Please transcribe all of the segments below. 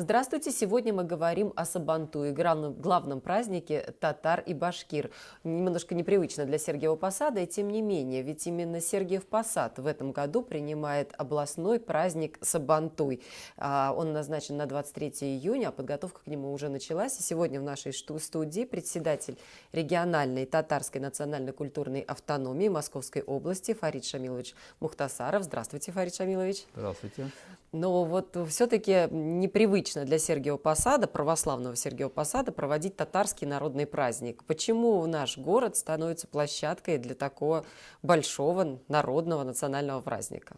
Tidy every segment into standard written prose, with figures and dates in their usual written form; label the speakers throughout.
Speaker 1: Здравствуйте! Сегодня мы говорим о Сабантуе, главном празднике татар и башкир. Немножко непривычно для Сергиева Посада, и тем не менее, ведь именно Сергиев Посад в этом году принимает областной праздник Сабантуй. Он назначен на 23 июня, а подготовка к нему уже началась. И сегодня в нашей студии председатель региональной татарской национально-культурной автономии Московской области Фарид Шамилович Мухтасаров. Здравствуйте, Фарид Шамилович.
Speaker 2: Здравствуйте.
Speaker 1: Но вот все-таки непривычно для Сергиева Посада, православного Сергиева Посада, проводить татарский народный праздник. Почему наш город становится площадкой для такого большого народного национального праздника?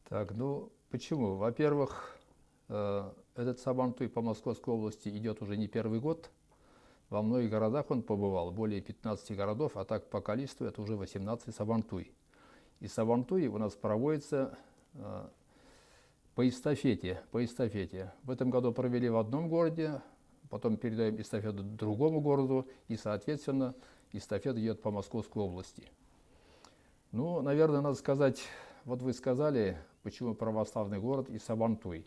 Speaker 2: Так, ну почему? Во-первых, этот Сабантуй по Московской области идет уже не первый год. Во многих городах он побывал, более 15 городов, а так по количеству это уже 18 Сабантуй. И Сабантуй у нас проводится по эстафете. В этом году провели в одном городе, потом передаем эстафету другому городу, и, соответственно, эстафета идет по Московской области. Ну, наверное, надо сказать, вот вы сказали, почему православный город и Сабантуй.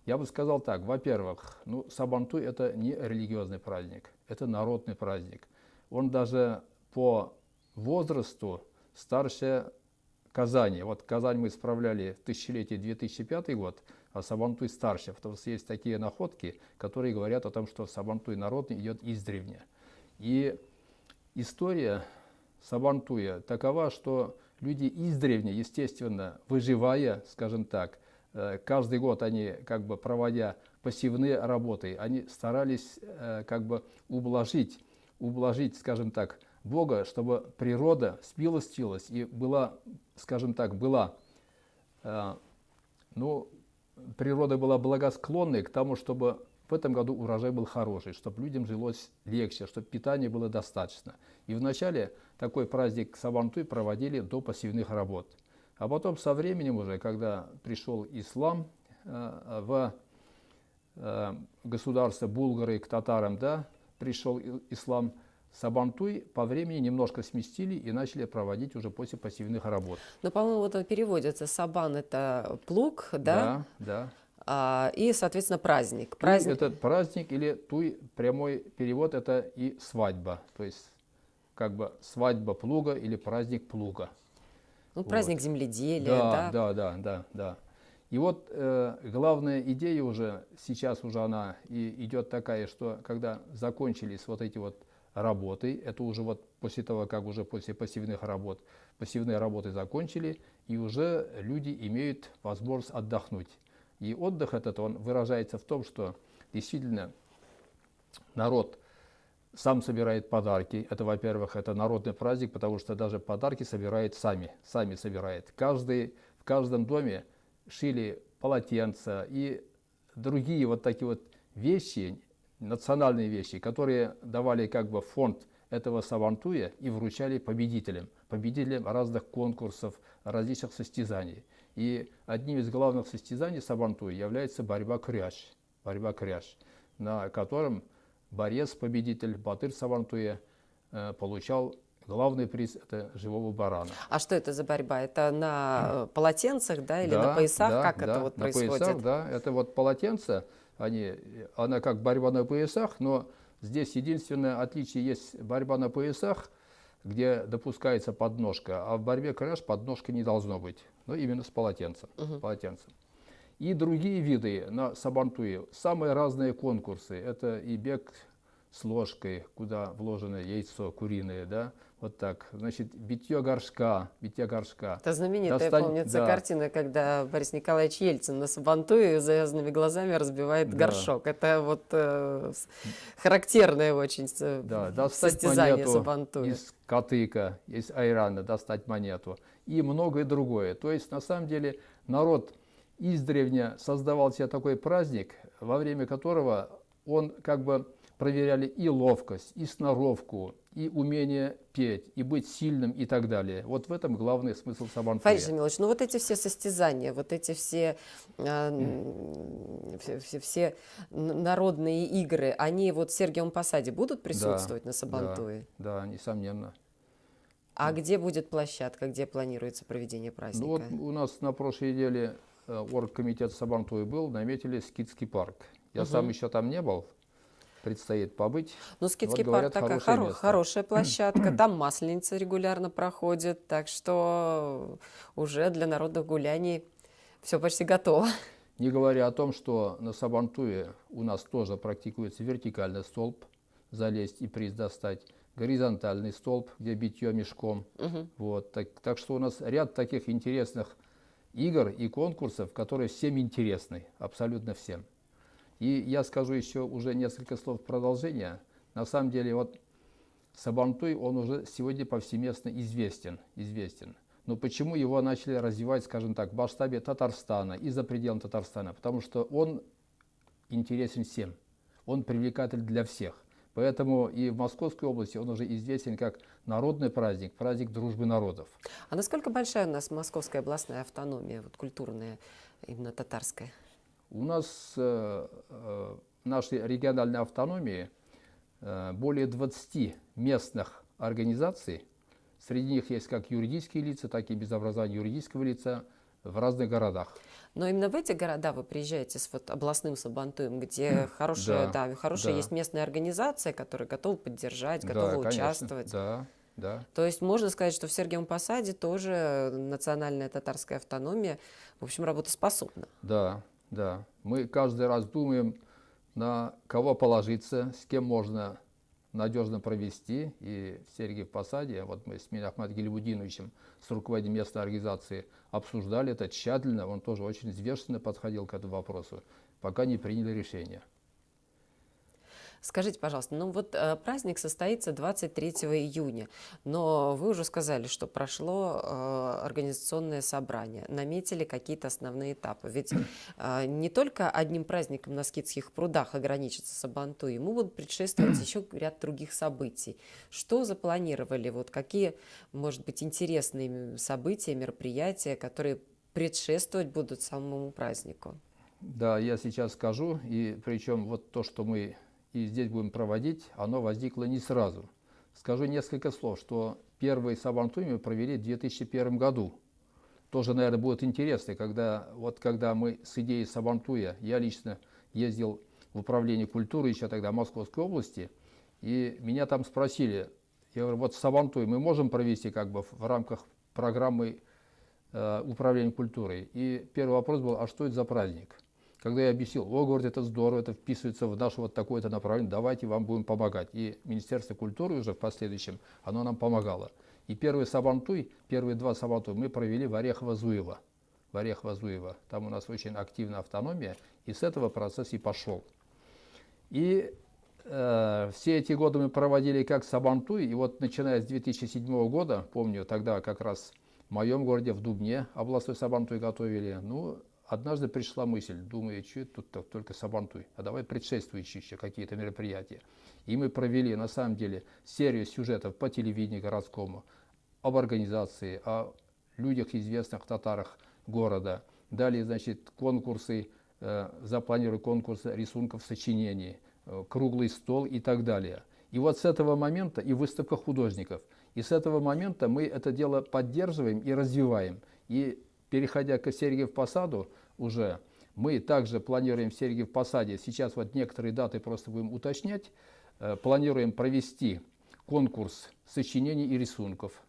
Speaker 2: Я бы сказал так, во-первых, Сабантуй это не религиозный праздник, это народный праздник. Он даже по возрасту старше Казани. Вот Казань мы справляли в тысячелетие 2005 год, а Сабантуй старше. Потому что есть такие находки, которые говорят о том, что Сабантуй народный идет издревле. И история Сабантуя такова, что люди издревле, естественно, выживая, скажем так, каждый год они, как бы проводя пассивные работы, они старались как бы ублажить, скажем так, Бога, чтобы природа смилостилась и была, скажем так, природа была благосклонной к тому, чтобы в этом году урожай был хороший, чтобы людям жилось легче, чтобы питания было достаточно. И вначале такой праздник Сабантуй проводили до пассивных работ. А потом со временем уже, когда пришел ислам в государство Булгары к татарам, да, пришел ислам, Сабантуй по времени немножко сместили и начали проводить уже после пассивных работ.
Speaker 1: Но, по-моему, вот переводится Сабан – это плуг, да?
Speaker 2: Да, да.
Speaker 1: И, соответственно, праздник.
Speaker 2: Туй – это праздник, или туй, прямой перевод – это и свадьба. То есть, как бы свадьба плуга или праздник плуга.
Speaker 1: Ну, праздник земледелия, да?
Speaker 2: Да. И вот главная идея уже, сейчас уже она и идет такая, что когда закончились вот эти вот работы, это уже вот после того, как уже после пассивных работ, пассивные работы закончили, и уже люди имеют возможность отдохнуть. И отдых этот, он выражается в том, что действительно народ сам собирает подарки. Это, во-первых, это народный праздник, потому что даже подарки собирает сами собирает. В каждом доме шили полотенца и другие вот такие вот вещи, национальные вещи, которые давали как бы фонд этого Сабантуя и вручали победителям разных конкурсов, различных состязаний. И одним из главных состязаний Сабантуя является борьба кряж, на котором борец-победитель Батыр Сабантуя получал главный приз – это живого барана.
Speaker 1: А что это за борьба? Это на полотенцах, да, или на поясах? Как это вот происходит?
Speaker 2: На поясах, да. Это вот полотенца, она как борьба на поясах, но здесь единственное отличие есть борьба на поясах, где допускается подножка, а в борьбе кряж подножка не должно быть, но именно с полотенцем. И другие виды на Сабантуе, самые разные конкурсы, это и бег с ложкой, куда вложено яйцо куриное, да, вот так, значит, битье горшка.
Speaker 1: Это знаменитая, помнится, картина, когда Борис Николаевич Ельцин на Сабантуе с завязанными глазами разбивает горшок. Это вот характерное очень состязание Сабантуя.
Speaker 2: Из катыка, из айрана достать монету и многое другое. То есть, на самом деле, народ издревле создавал себе такой праздник, во время которого он как бы проверяли и ловкость, и сноровку, и умение петь, и быть сильным, и так далее. Вот в этом главный смысл Сабантуя.
Speaker 1: Фарид Шамилович, ну вот эти все состязания, вот эти все народные игры, они вот в Сергиевом Посаде будут присутствовать на Сабантуе?
Speaker 2: Да, несомненно.
Speaker 1: А где будет площадка, где планируется проведение праздника?
Speaker 2: Ну вот у нас на прошлой неделе оргкомитет Сабантуя был, наметили скитский парк. Я сам еще там не был, предстоит побыть.
Speaker 1: Ну,
Speaker 2: Вот,
Speaker 1: Скитский
Speaker 2: говорят,
Speaker 1: парк такая
Speaker 2: хорошее место.
Speaker 1: хорошая площадка, там масленица регулярно проходит, так что уже для народных гуляний все почти готово.
Speaker 2: Не говоря о том, что на Сабантуе у нас тоже практикуется вертикальный столб, залезть и приз достать, горизонтальный столб, где битье мешком. Вот, так что у нас ряд таких интересных игр и конкурсов, которые всем интересны, абсолютно всем. И я скажу еще уже несколько слов продолжения. На самом деле, вот Сабантуй, он уже сегодня повсеместно известен. Но почему его начали развивать, скажем так, в масштабе Татарстана и за пределами Татарстана? Потому что он интересен всем, он привлекатель для всех. Поэтому и в Московской области он уже известен как народный праздник, праздник дружбы народов.
Speaker 1: А насколько большая у нас московская областная автономия, вот культурная, именно татарская?
Speaker 2: У нас в нашей региональной автономии более 20 местных организаций. Среди них есть как юридические лица, так и без образования юридического лица в разных городах.
Speaker 1: Но именно в эти города вы приезжаете с вот областным Сабантуем, где хорошая есть местная организация, которая готова поддержать, готова участвовать.
Speaker 2: Да.
Speaker 1: То есть можно сказать, что в Сергиевом Посаде тоже национальная татарская автономия, в общем, работоспособна.
Speaker 2: Да. Мы каждый раз думаем, на кого положиться, с кем можно надежно провести. И в Сергиев Посаде, вот мы с Минахматом Гильбудиновичем, с руководителем местной организации, обсуждали это тщательно. Он тоже очень взвешенно подходил к этому вопросу, пока не приняли решение.
Speaker 1: Скажите, пожалуйста, ну вот праздник состоится 23 июня, но вы уже сказали, что прошло организационное собрание, наметили какие-то основные этапы. Ведь не только одним праздником на Скитских прудах ограничится Сабантуй, ему будут предшествовать еще ряд других событий. Что запланировали? Вот какие, может быть, интересные события, мероприятия, которые предшествовать будут самому празднику?
Speaker 2: Да, я сейчас скажу, и причем вот то, что мы и здесь будем проводить, оно возникло не сразу. Скажу несколько слов, что первый Сабантуй мы провели в 2001 году. Тоже, наверное, будет интересно, когда мы с идеей Сабантуя, я лично ездил в управление культуры еще тогда Московской области, и меня там спросили, я говорю, вот Сабантуй мы можем провести как бы в рамках программы управления культурой? И первый вопрос был, а что это за праздник? Когда я объяснил, говорит, это здорово, это вписывается в наше вот такое-то направление, давайте вам будем помогать. И Министерство культуры уже в последующем, оно нам помогало. И первый Сабантуй, первые два Сабантуя мы провели в Орехово-Зуево. Там у нас очень активная автономия, и с этого процесс и пошел. И все эти годы мы проводили как Сабантуй, и вот начиная с 2007 года, помню, тогда как раз в моем городе, в Дубне, областной Сабантуй готовили. Однажды пришла мысль, думаю, что тут только Сабантуй, а давай предшествующие еще какие-то мероприятия. И мы провели, на самом деле, серию сюжетов по телевидению городскому, об организации, о людях, известных татарах города. Далее, значит, запланировали конкурсы рисунков, сочинений, круглый стол и так далее. И вот с этого момента, и выставка художников, и с этого момента мы это дело поддерживаем и развиваем. И переходя к Сергиев Посаду, уже мы также планируем в Сергиев Посаде, сейчас вот некоторые даты просто будем уточнять, планируем провести конкурс сочинений и рисунков,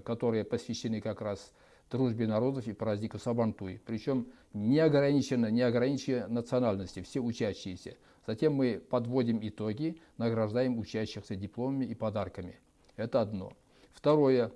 Speaker 2: которые посвящены как раз дружбе народов и празднику Сабантуй. Причем не ограничено национальности, все учащиеся. Затем мы подводим итоги, награждаем учащихся дипломами и подарками. Это одно. Второе.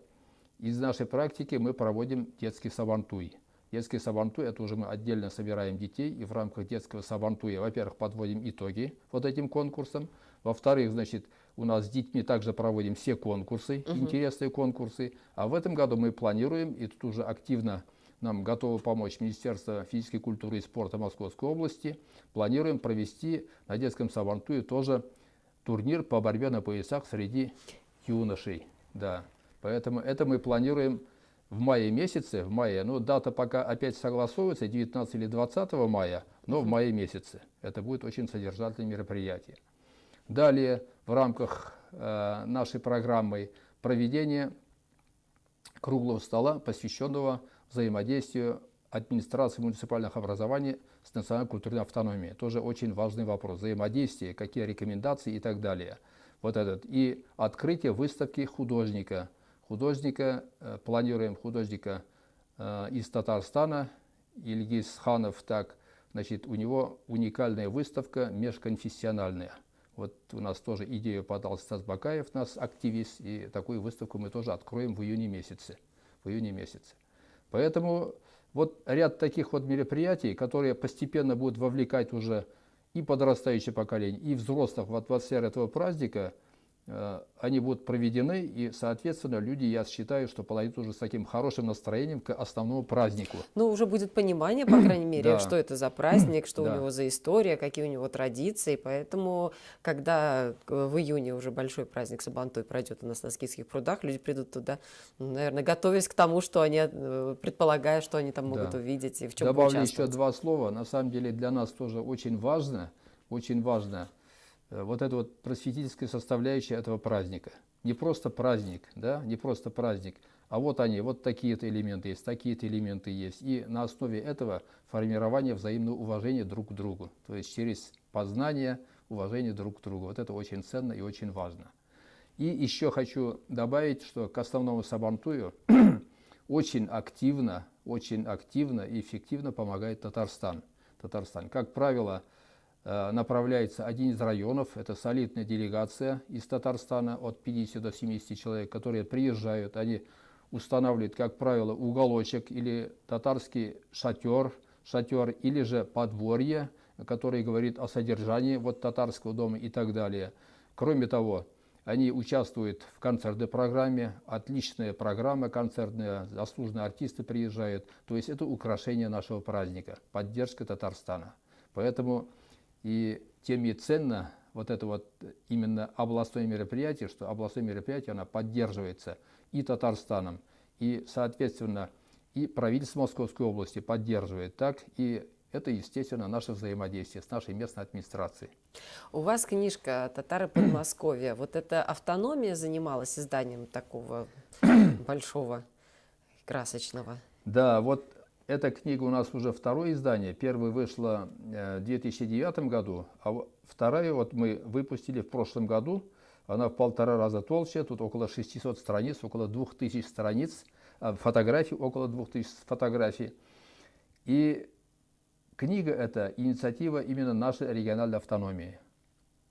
Speaker 2: Из нашей практики мы проводим детский Сабантуй. Детский Сабантуй, это уже мы отдельно собираем детей, и в рамках детского Сабантуя, во-первых, подводим итоги вот этим конкурсам. Во-вторых, значит, у нас с детьми также проводим все конкурсы, интересные конкурсы. А в этом году мы планируем, и тут уже активно нам готово помочь Министерство физической культуры и спорта Московской области, планируем провести на детском Сабантуе тоже турнир по борьбе на поясах среди юношей. Да. Поэтому это мы планируем в мае месяце, дата пока опять согласовывается, 19 или 20 мая, но в мае месяце. Это будет очень содержательное мероприятие. Далее, в рамках нашей программы проведение круглого стола, посвященного взаимодействию администрации муниципальных образований с национальной культурной автономией. Тоже очень важный вопрос. Взаимодействие, какие рекомендации и так далее. Вот этот. И открытие выставки художника. Планируем художника из Татарстана, Ильгиз Ханов, так, значит, у него уникальная выставка межконфессиональная. Вот у нас тоже идею подал Стас Бакаев, наш активист, и такую выставку мы тоже откроем в июне месяце. Поэтому вот ряд таких вот мероприятий, которые постепенно будут вовлекать уже и подрастающее поколение, и взрослых в атмосферу этого праздника, они будут проведены, и, соответственно, люди, я считаю, что подойдут уже с таким хорошим настроением к основному празднику.
Speaker 1: Ну, уже будет понимание, по крайней мере,
Speaker 2: Да.
Speaker 1: что это за праздник, что у
Speaker 2: Да.
Speaker 1: него за история, какие у него традиции. Поэтому, когда в июне уже большой праздник Сабантуй пройдет у нас на Скифских прудах, люди придут туда, наверное, готовясь к тому, что они, предполагая, что они там могут
Speaker 2: Да.
Speaker 1: увидеть и в чем
Speaker 2: Добавлю еще
Speaker 1: поучаствовать.
Speaker 2: два слова. На самом деле для нас тоже очень важно вот эта вот просветительская составляющая этого праздника. Не просто праздник, да, не просто праздник, а вот они, вот такие-то элементы есть, такие-то элементы есть. И на основе этого формирование взаимного уважения друг к другу. То есть через познание, уважение друг к другу. Вот это очень ценно и очень важно. И еще хочу добавить, что к основному Сабантую очень активно и эффективно помогает Татарстан. Как правило, направляется один из районов, это солидная делегация из Татарстана от 50 до 70 человек, которые приезжают, они устанавливают, как правило, уголочек или татарский шатер, или же подворье, который говорит о содержании вот татарского дома и так далее. Кроме того, они участвуют в концертной программе, отличная программа концертная, заслуженные артисты приезжают. То есть это украшение нашего праздника, поддержка Татарстана. Поэтому и тем и ценно вот это вот именно областное мероприятие, что областное мероприятие, оно поддерживается и Татарстаном, и, соответственно, и правительство Московской области поддерживает. Так, и это, естественно, наше взаимодействие с нашей местной администрацией.
Speaker 1: У вас книжка «Татары Подмосковья». Вот эта автономия занималась изданием такого большого, красочного?
Speaker 2: Да, вот эта книга у нас уже второе издание. Первая вышла в 2009 году, а вторая вот мы выпустили в прошлом году. Она в 1,5 раза толще, тут около 600 страниц, около 2000 страниц, фотографий, около 2000 фотографий. И книга эта инициатива именно нашей региональной автономии.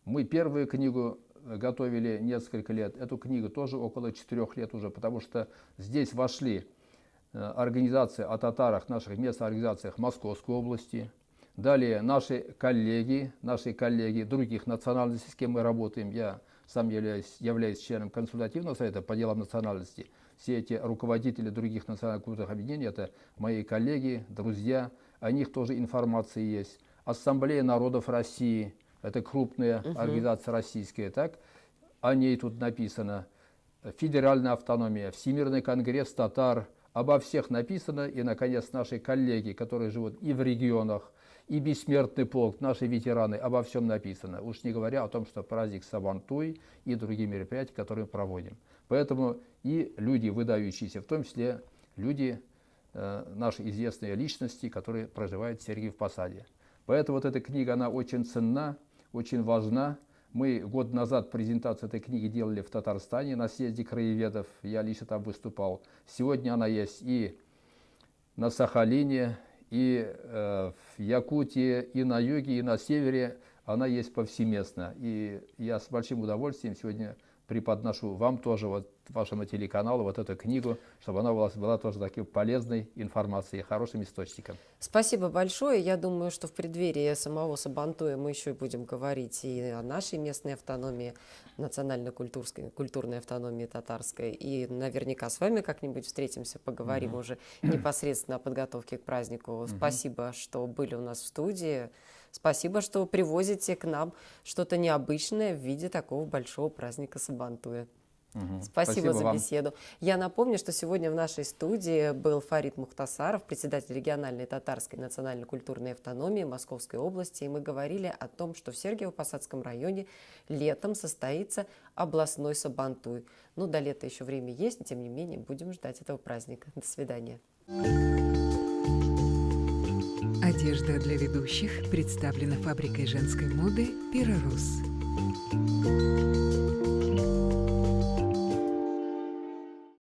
Speaker 2: Мы первую книгу готовили несколько лет, эту книгу тоже около 4 лет уже, потому что здесь вошли организации о татарах, наших местных организациях Московской области. Далее наши коллеги других национальностей, с кем мы работаем. Я сам являюсь членом консультативного совета по делам национальности. Все эти руководители других национальных культурных объединений – это мои коллеги, друзья. О них тоже информация есть. Ассамблея народов России – это крупная организация российская. Так? О ней тут написано. Федеральная автономия, Всемирный конгресс татар. Обо всех написано, и, наконец, наши коллеги, которые живут и в регионах, и бессмертный полк, наши ветераны, обо всем написано. Уж не говоря о том, что праздник Сабантуй и другие мероприятия, которые мы проводим. Поэтому и люди выдающиеся, в том числе люди, наши известные личности, которые проживают в Сергиев Посаде. Поэтому вот эта книга, она очень ценна, очень важна. Мы год назад презентацию этой книги делали в Татарстане на съезде краеведов, я лично там выступал. Сегодня она есть и на Сахалине, и в Якутии, и на юге, и на севере. Она есть повсеместно. И я с большим удовольствием сегодня преподношу вам тоже, вот вашему телеканалу, вот эту книгу, чтобы она у вас была тоже такой полезной информацией, хорошим источником.
Speaker 1: Спасибо большое. Я думаю, что в преддверии самого Сабантуя мы еще будем говорить и о нашей местной автономии, национально-культурной автономии татарской. И наверняка с вами как-нибудь встретимся, поговорим уже непосредственно о подготовке к празднику. Спасибо, что были у нас в студии. Спасибо, что привозите к нам что-то необычное в виде такого большого праздника Сабантуя. Спасибо за
Speaker 2: вам.
Speaker 1: беседу. Я напомню, что сегодня в нашей студии был Фарид Мухтасаров, председатель региональной татарской национально-культурной автономии Московской области. И мы говорили о том, что в Сергиево-Посадском районе летом состоится областной Сабантуй. Ну, до лета еще время есть, но тем не менее будем ждать этого праздника. До свидания.
Speaker 3: Одежда для ведущих представлена фабрикой женской моды «Пиророс».